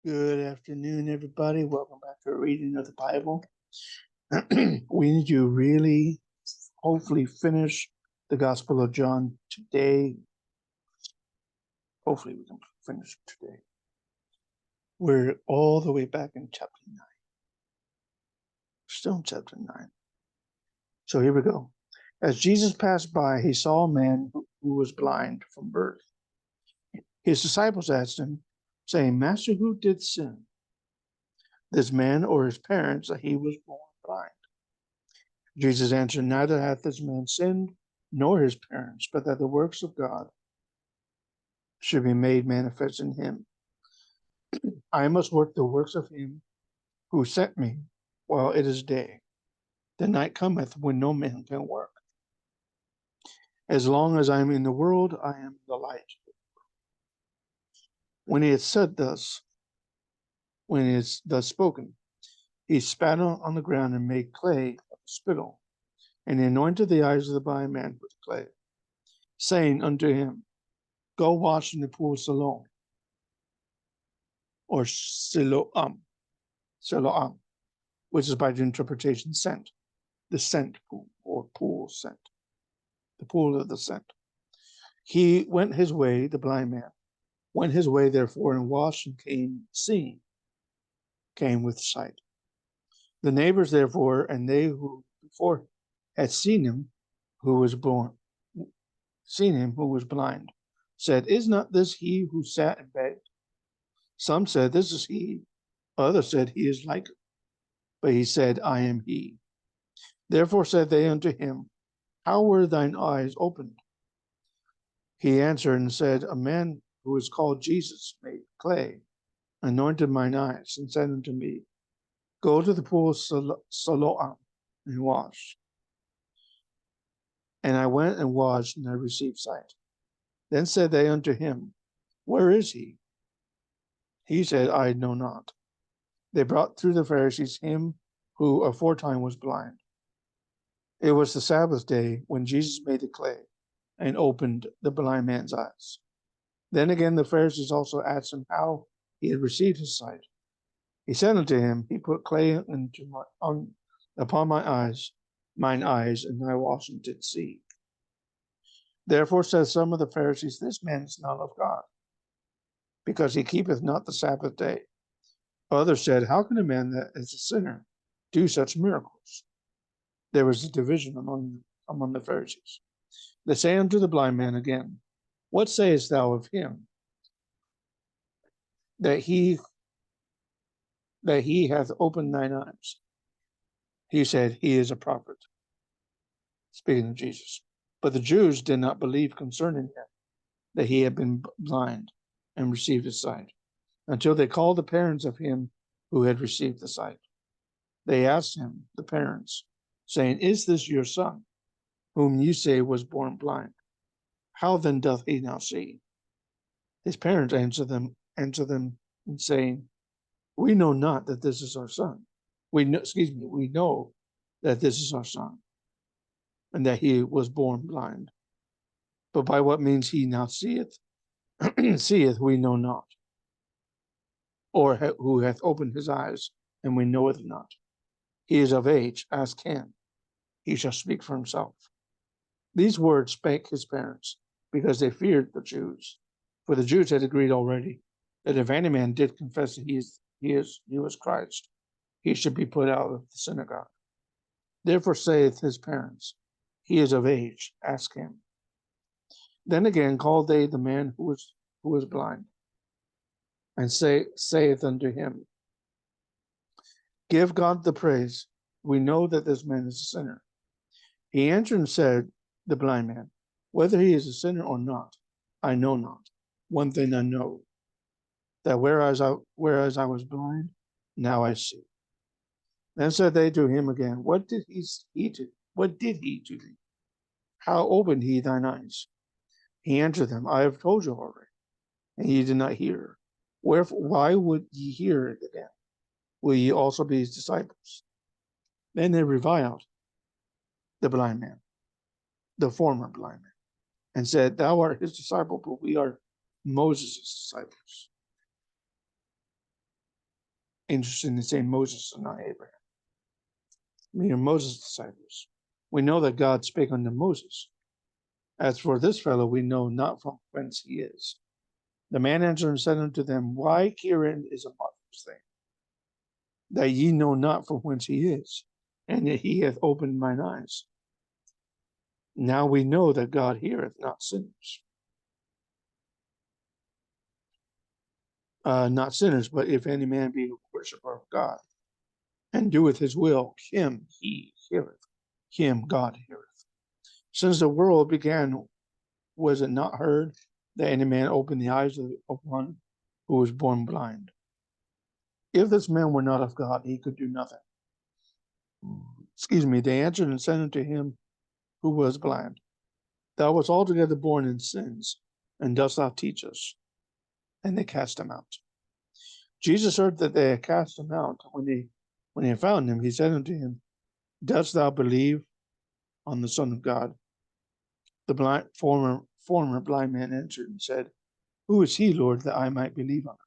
Good afternoon, everybody. Welcome back to a reading of the Bible. We need to really, hopefully, finish the Gospel of John today. Hopefully, we can finish it today. We're all the way back in chapter 9. Still in chapter 9. So here we go. As Jesus passed by, he saw a man who was blind from birth. His disciples asked him, saying, Master, who did sin, this man or his parents, that he was born blind? Jesus answered, Neither hath this man sinned, nor his parents, but that the works of God should be made manifest in him. I must work the works of him who sent me while it is day. The night cometh when no man can work. As long as I am in the world, I am the light. When he had said thus, when he had thus spoken, he spat on the ground and made clay of the spittle, and he anointed the eyes of the blind man with clay, saying unto him, Go wash in the pool of Siloam, or Siloam, which is by the interpretation sent, the sent pool, or pool sent, the pool of the sent. He went his way, the blind man, went his way therefore and washed and came with sight. The neighbors therefore, and they who before had seen him who was blind, said, Is not this he who sat and begged? Some said, This is he. Others said, He is like it. But he said, I am he. Therefore said they unto him, How were thine eyes opened? He answered and said, A man who is called Jesus made clay, anointed mine eyes, and said unto me, Go to the pool of Siloam and wash. And I went and washed, and I received sight. Then said they unto him, Where is he? He said, I know not. They brought through the Pharisees him who aforetime was blind. It was the Sabbath day when Jesus made the clay and opened the blind man's eyes. Then again the Pharisees also asked him how he had received his sight. He said unto him, He put clay upon mine eyes, and I washed and did see. Therefore said some of the Pharisees, This man is not of God, because he keepeth not the Sabbath day. Others said, How can a man that is a sinner do such miracles? There was a division among the Pharisees. They say unto the blind man again, What sayest thou of him, that he hath opened thine eyes? He said, He is a prophet. Speaking of Jesus. But the Jews did not believe concerning him that he had been blind and received his sight, until they called the parents of him who had received the sight. They asked him, the parents, saying, Is this your son, whom you say was born blind? How then doth he now see? His parents answer them and saying, We know not that this is our son. We know that this is our son, and that he was born blind. But by what means he now seeth, we know not, or who hath opened his eyes, and we know it not. He is of age, ask him. He shall speak for himself. These words spake his parents, because they feared the Jews. For the Jews had agreed already that if any man did confess that he was Christ, he should be put out of the synagogue. Therefore saith his parents, He is of age, ask him. Then again called they the man who was blind, and saith unto him, Give God the praise. We know that this man is a sinner. He answered and said, the blind man, Whether he is a sinner or not, I know not. One thing I know, that whereas I was blind, now I see. Then said they to him again, What did he do? What did he to thee? How opened he thine eyes? He answered them, I have told you already, and ye did not hear. Wherefore, why would ye hear it again? Will ye also be his disciples? Then they reviled the blind man, the former blind man, and said, Thou art his disciple, but we are Moses' disciples. interesting to say Moses and not Abraham. Meaning Moses' disciples. We know that God spake unto Moses. As for this fellow, we know not from whence he is. The man answered and said unto them, Why, herein is a marvelous thing, that ye know not from whence he is, and that he hath opened mine eyes. Now we know that God heareth not sinners. Not sinners, but if any man be a worshipper of God, and doeth his will, him he heareth, him God heareth. Since the world began, was it not heard that any man opened the eyes of one who was born blind? If this man were not of God, he could do nothing. They answered and said unto him who was blind, Thou wast altogether born in sins, and dost thou teach us? And they cast him out. Jesus heard that they had cast him out. When he found him, he said unto him, Dost thou believe on the Son of God? The former blind man answered and said, Who is he, Lord, that I might believe on him?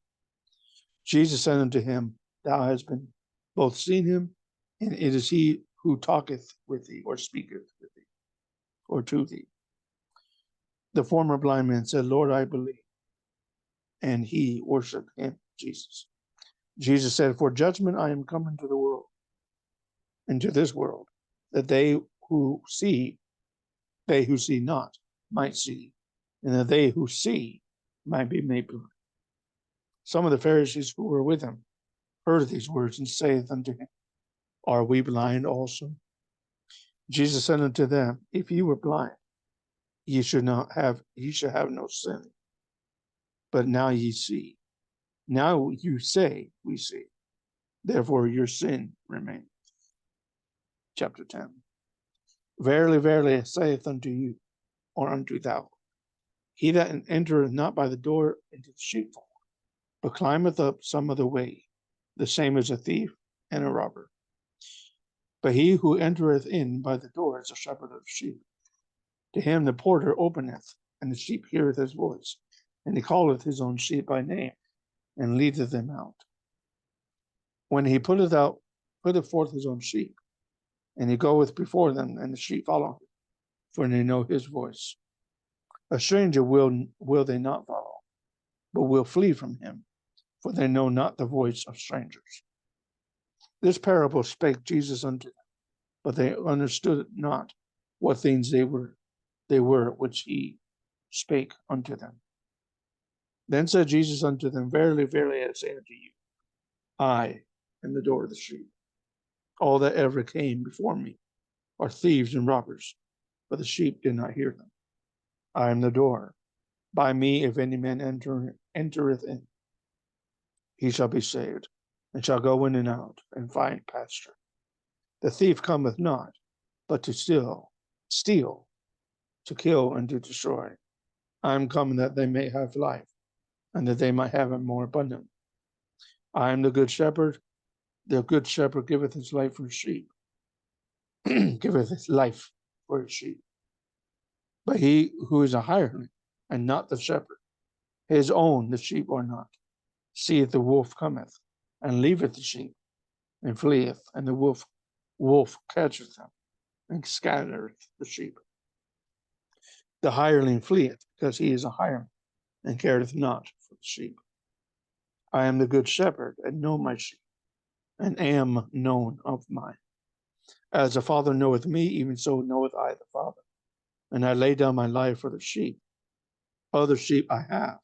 Jesus said unto him, Thou hast been both seen him, and it is he who talketh with thee, or speaketh with thee, or to thee. The former blind man said, Lord, I believe. And he worshiped him, Jesus. Jesus said, For judgment I am come into the world, into this world, that they who see not, might see, and that they who see might be made blind. Some of the Pharisees who were with him heard these words, and saith unto him, Are we blind also? Jesus said unto them, If ye were blind, ye should have no sin. But now ye see. Now you say, We see. Therefore your sin remaineth. Chapter 10. Verily, verily, I saith unto you, or unto thou, he that entereth not by the door into the sheepfold, but climbeth up some other way, the same is a thief and a robber. But he who entereth in by the door is a shepherd of sheep. To him the porter openeth, and the sheep heareth his voice, and he calleth his own sheep by name, and leadeth them out. When he putteth forth his own sheep, and he goeth before them, and the sheep follow him, for they know his voice. A stranger will they not follow, but will flee from him, for they know not the voice of strangers. This parable spake Jesus unto them, but they understood not what things they were which he spake unto them. Then said Jesus unto them, Verily, verily, I say unto you, I am the door of the sheep. All that ever came before me are thieves and robbers, but the sheep did not hear them. I am the door. By me, if any man entereth in, he shall be saved, and shall go in and out, and find pasture. The thief cometh not, but to steal, to kill, and to destroy. I am come that they may have life, and that they might have it more abundant. I am the good shepherd. The good shepherd giveth his life for his sheep. Giveth his life for his sheep. But he who is a hireling, and not the shepherd, his own the sheep are not, seeth the wolf cometh, and leaveth the sheep, and fleeth, and the wolf catcheth them, and scattereth the sheep. The hireling fleeth, because he is a hireling, and careth not for the sheep. I am the good shepherd, and know my sheep, and am known of mine. As the Father knoweth me, even so knoweth I the Father. And I lay down my life for the sheep. Other sheep I have,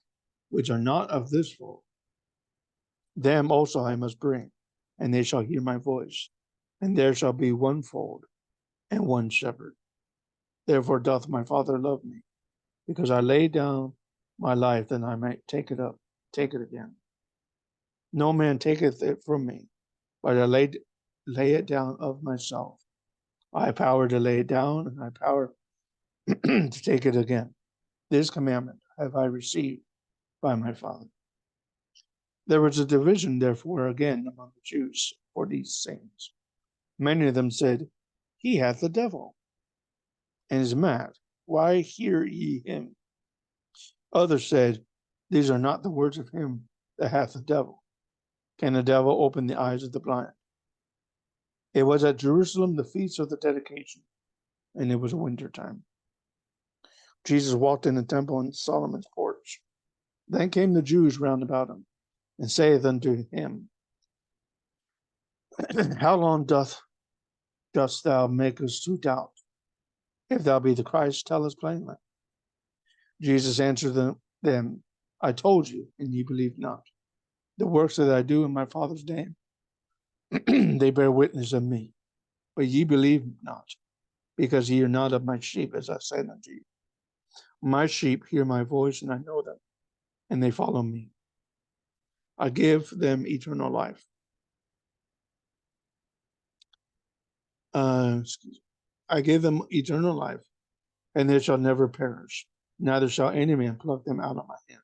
which are not of this fold. Them also I must bring, and they shall hear my voice. And there shall be one fold, and one shepherd. Therefore doth my Father love me, because I lay down my life that I might take it again. No man taketh it from me, but I lay it down of myself. I have power to lay it down, and I have power to take it again. This commandment have I received by my Father. There was a division, therefore, again among the Jews for these things. Many of them said, He hath the devil, and is mad. Why hear ye him? Others said, These are not the words of him that hath the devil. can the devil open the eyes of the blind? It was at Jerusalem, the feast of the dedication, and it was winter time. Jesus walked in the temple in Solomon's porch. Then came the Jews round about him, and saith unto him, How long dost thou make us to doubt? If thou be the Christ, tell us plainly. Jesus answered them, I told you, and ye believe not. The works that I do in my Father's name, they bear witness of me. But ye believe not, because ye are not of my sheep, as I said unto you. My sheep hear my voice, and I know them, and they follow me. I give them eternal life. I give them eternal life, and they shall never perish, neither shall any man pluck them out of my hand.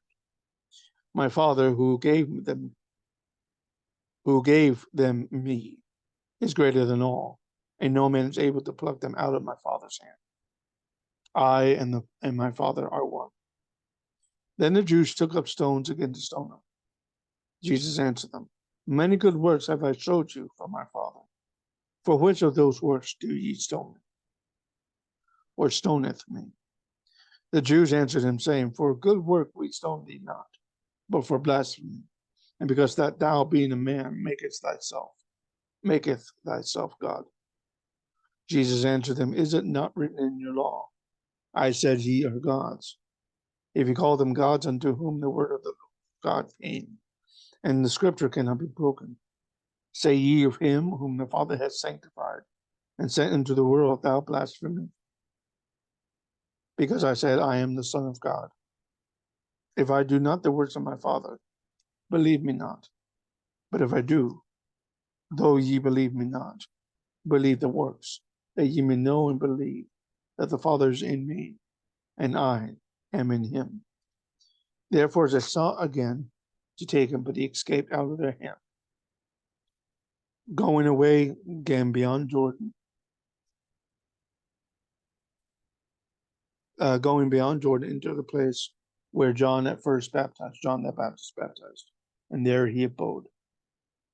My Father, who gave them me, is greater than all, and no man is able to pluck them out of my Father's hand. I and my Father are one. Then the Jews took up stones again to stone him. Jesus answered them, Many good works have I showed you from my Father. For which of those works do ye stone me? Or stoneth me? The Jews answered him, saying, For a good work we stone thee not, but for blasphemy, and because that thou, being a man, maketh thyself God. Jesus answered them, Is it not written in your law, I said ye are gods? If you call them gods, unto whom the word of the God came, and the scripture cannot be broken, say ye of him whom the Father hath sanctified and sent into the world, thou blasphemest, because I said, I am the Son of God. If I do not the works of my Father, believe me not. But if I do, though ye believe me not, believe the works, that ye may know and believe that the Father is in me, and I am in him. Therefore they sought again to take him, but he escaped out of their hand. Going away again beyond Jordan, into the place where John the Baptist baptized, and there he abode.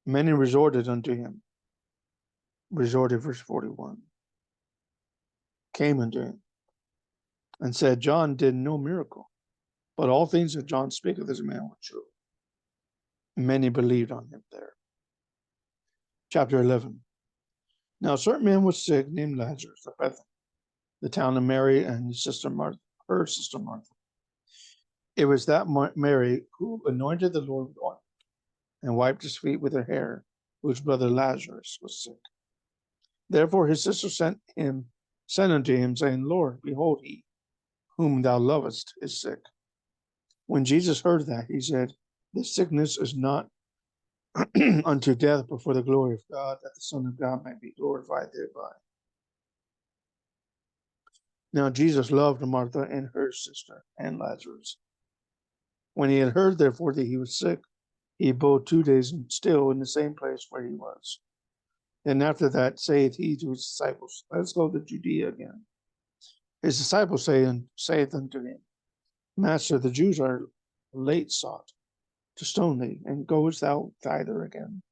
Many resorted unto him. Verse 41. Came unto him, and said, John did no miracle, but all things that John speaketh as a man were true. Many believed on him there. Chapter 11. Now a certain man was sick, named Lazarus of Bethany, the town of Mary and her sister Martha. It was that Mary who anointed the Lord with oil and wiped his feet with her hair, whose brother Lazarus was sick. Therefore his sister sent unto him, saying, Lord, behold, he whom thou lovest is sick. When Jesus heard that, he said, This sickness is not unto death, but for the glory of God, that the Son of God might be glorified thereby. Now Jesus loved Martha and her sister and Lazarus. When he had heard, therefore, that he was sick, he abode 2 days still in the same place where he was. Then after that saith he to his disciples, Let us go to Judea again. His disciples saith unto him, Master, the Jews are late sought to stone thee, and goest thou thither again?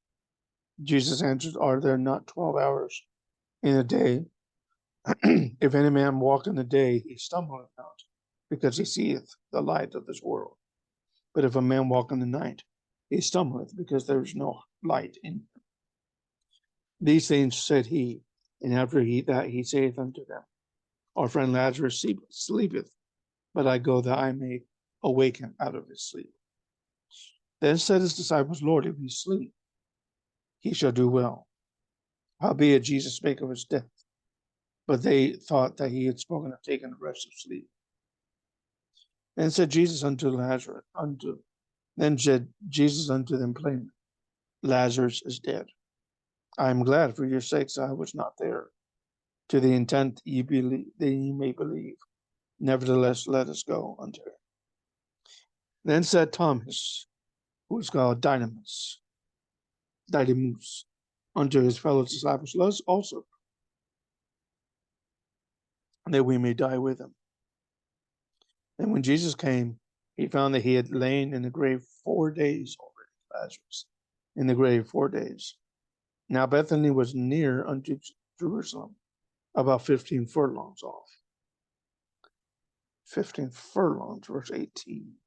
Jesus answered, Are there not 12 hours in a day? If any man walk in the day, he stumbleth not, because he seeth the light of this world. But if a man walk in the night, he stumbleth, because there is no light in him. These things said he, and after he saith unto them, Our friend Lazarus sleepeth, but I go that I may awake him out of his sleep. Then said his disciples, Lord, if he sleep, he shall do well. Howbeit Jesus spake of his death, but they thought that he had spoken of taking the rest of sleep. Then said Jesus unto them plainly, Lazarus is dead. I am glad for your sakes I was not there, to the intent that ye may believe. Nevertheless, let us go unto him. Then said Thomas, who is called Didymus, unto his fellow disciples, Let us also, that we may die with him. And when Jesus came, he found that he had lain in the grave 4 days already, Lazarus, in the grave 4 days. Now Bethany was near unto Jerusalem, about 15 furlongs off. 15 furlongs, verse 18.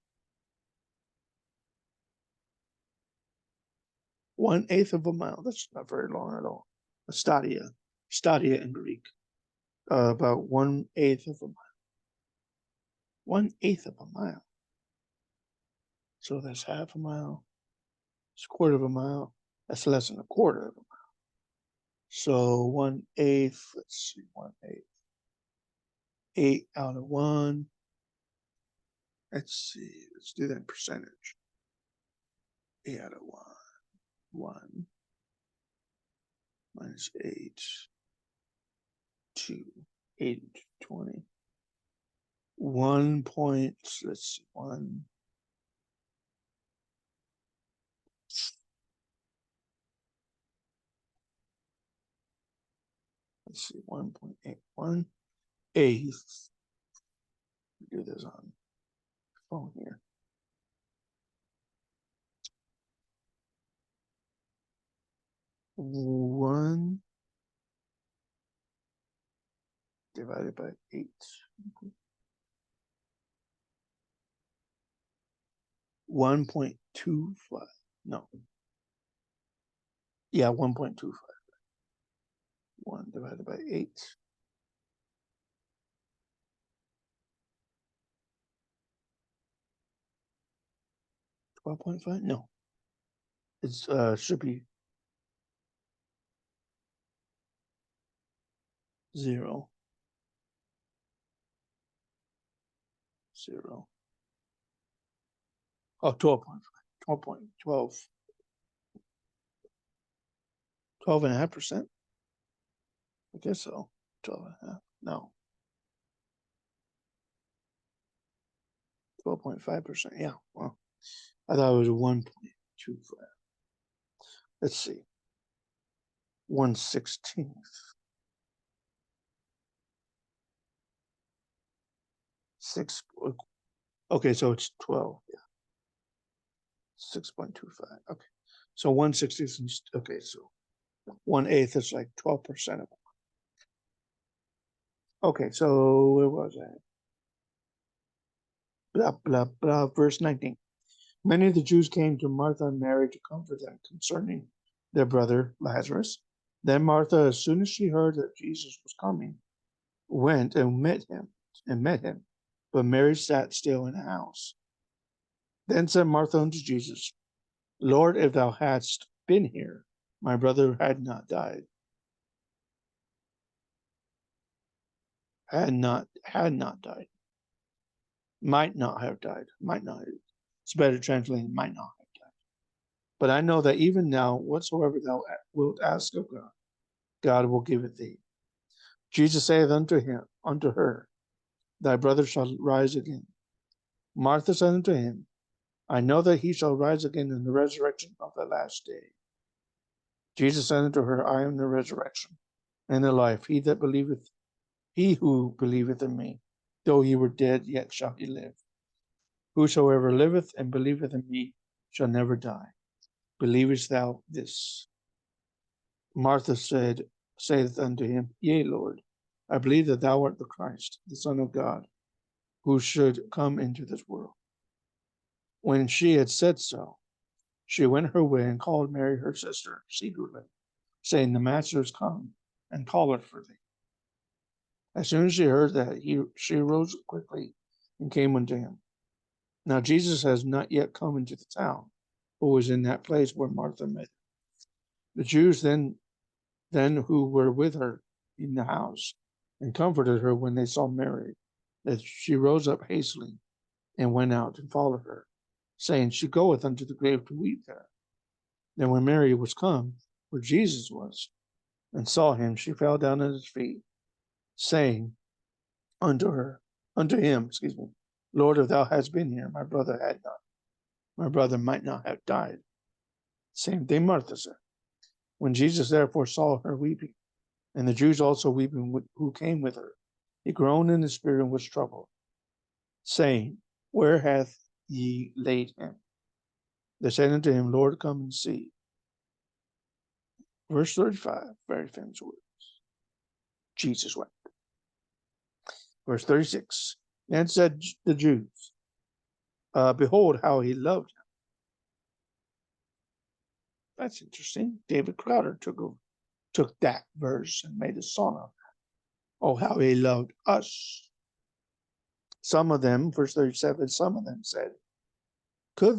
1/8 of a mile. That's not very long at all. A stadia in Greek. About 1/8 of a mile. 1/8 of a mile. So that's half a mile. It's a quarter of a mile. That's less than a quarter of a mile. So 1/8, let's see, 1/8. 8 out of 1. Let's see, let's do that in percentage. 8 out of 1. 1 minus 8. 2. 8 into 20. 1 point, let's see, 1. Let's see, 1.81. Eighth. Do this on phone here. 1 divided by 8. 1.25. No. Yeah, 1.25. 1 divided by 8. 12.5? No. It's should be 0. 0. Oh, 12.5. 12.12. 12.5%? I guess so. 12.5. No. 12.5%. Yeah. Well, I thought it was 1.25. Let's see. 1/16. Six. Okay, so it's 12. Yeah. 6.25. Okay. So 1/60. Okay, so 1/8 is like 12% of it. Okay, so where was I? Blah blah blah. Verse 19. Many of the Jews came to Martha and Mary to comfort them concerning their brother Lazarus. Then Martha, as soon as she heard that Jesus was coming, went and met him. But Mary sat still in the house. Then said Martha unto Jesus, Lord, if thou hadst been here, my brother had not died. Had not died. Might not have died. Might not. It's better translated, might not have died. But I know that even now, whatsoever thou wilt ask of God, God will give it thee. Jesus saith unto her, thy brother shall rise again. Martha said unto him, I know that he shall rise again in the resurrection of the last day. Jesus said unto her, I am the resurrection and the life. He who believeth in me, though he were dead, yet shall he live. Whosoever liveth and believeth in me shall never die. Believest thou this? Martha saith unto him, Yea, Lord, I believe that thou art the Christ, the Son of God, who should come into this world. When she had said so, she went her way and called Mary her sister secretly, saying, The Master is come, and calleth for thee. As soon as she heard that, she arose quickly and came unto him. Now Jesus has not yet come into the town, but was in that place where Martha met him. The Jews then who were with her in the house and comforted her when they saw Mary, that she rose up hastily and went out and followed her, saying, She goeth unto the grave to weep there. Then when Mary was come where Jesus was, and saw him, she fell down at his feet, saying unto him, Lord, if thou hadst been here, my brother might not have died. Same thing Martha said. When Jesus therefore saw her weeping, and the Jews also weeping who came with her, he groaned in the spirit and was troubled, saying, Where hath ye laid him? They said unto him, Lord, come and see. Verse 35, very famous words. Jesus wept. Verse 36, then said the Jews, behold how he loved him. That's interesting. David Crowder took that verse and made a song of it. Oh, how he loved us. Some of them, verse 37, some of them said, could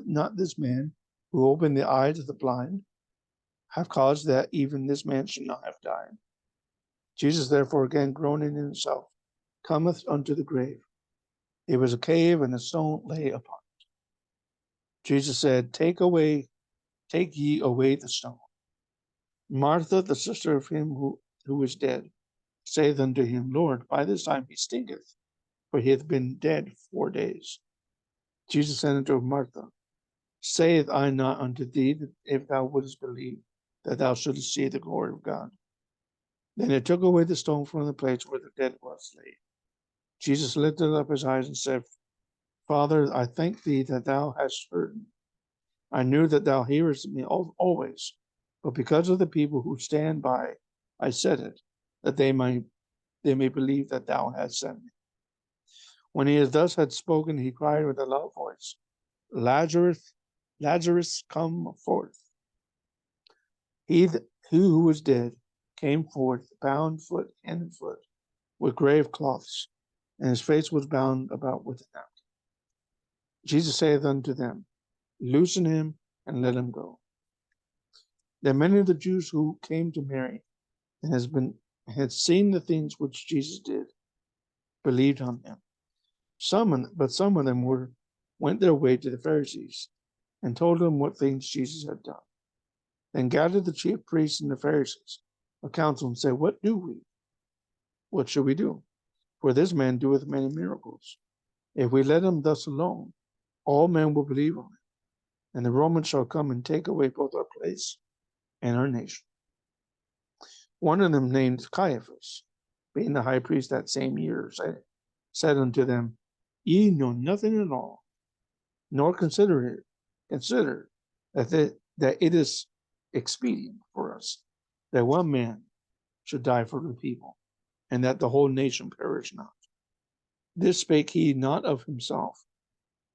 not this man who opened the eyes of the blind have caused that even this man should not have died? Jesus therefore, again groaning in himself, cometh unto the grave. It was a cave, and a stone lay upon it. Jesus said, take ye away the stone. Martha, the sister of him who was dead, saith unto him, Lord, by this time he stinketh, for he hath been dead 4 days. Jesus said unto Martha, saith I not unto thee, that if thou wouldest believe, that thou shouldest see the glory of God? Then he took away the stone from the place where the dead was laid. Jesus lifted up his eyes and said, Father, I thank thee that thou hast heard me. I knew that thou hearest me always, but because of the people who stand by, I said it, that they may believe that thou hast sent me. When he thus had spoken, he cried with a loud voice, Lazarus, come forth. He who was dead came forth, bound hand and foot, with grave cloths, and his face was bound about with a napkin. Jesus saith unto them, loosen him and let him go. Then many of the Jews who came to Mary and had seen the things which Jesus did, believed on him. But some of them went their way to the Pharisees and told them what things Jesus had done. Then gathered the chief priests and the Pharisees a council and said, what do we? What shall we do? For this man doeth many miracles. If we let him thus alone, all men will believe on him, and the Romans shall come and take away both our place and our nation. One of them, named Caiaphas, being the high priest that same year, said unto them, ye know nothing at all, nor consider that it is expedient for us that one man should die for the people, and that the whole nation perish not. This spake he not of himself,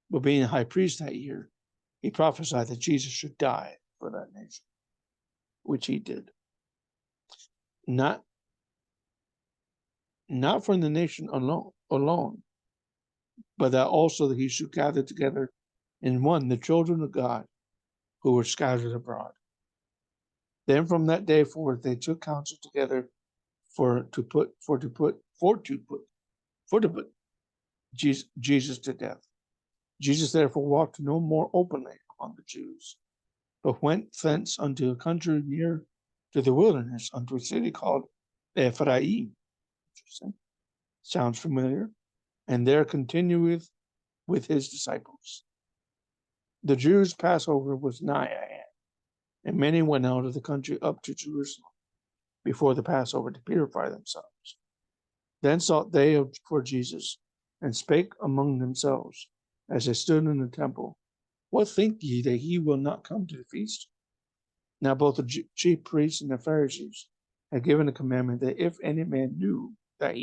but being a high priest that year, he prophesied that Jesus should die for that nation, which he did. Not from the nation alone, but that also he should gather together in one the children of God who were scattered abroad. Then from that day forth they took counsel together to put Jesus to death. Jesus therefore walked no more openly among the Jews, but went thence unto a country near to the wilderness, unto a city called Ephraim. Interesting. Sounds familiar. And there continueth with his disciples. The Jews' Passover was nigh at hand, and many went out of the country up to Jerusalem before the Passover to purify themselves. Then sought they for Jesus, and spake among themselves, as they stood in the temple, what think ye that he will not come to the feast? Now both the chief priests and the Pharisees had given a commandment that if any man knew that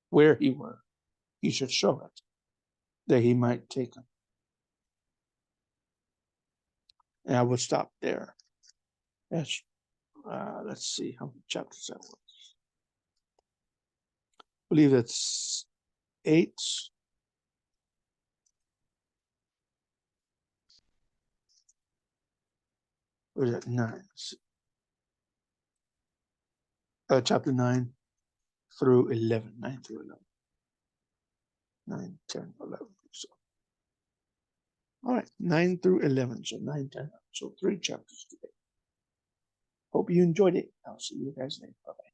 where he were, he should show it, that he might take him. And I will stop there. Let's see how many chapters that was. I believe that's 8. Or is that 9? Chapter 9 through 11. 9 through 11. 9, 10, 11. So. All right, 9 through 11. So 9, 10. So 3 chapters today. Hope you enjoyed it. I'll see you guys later. Bye-bye.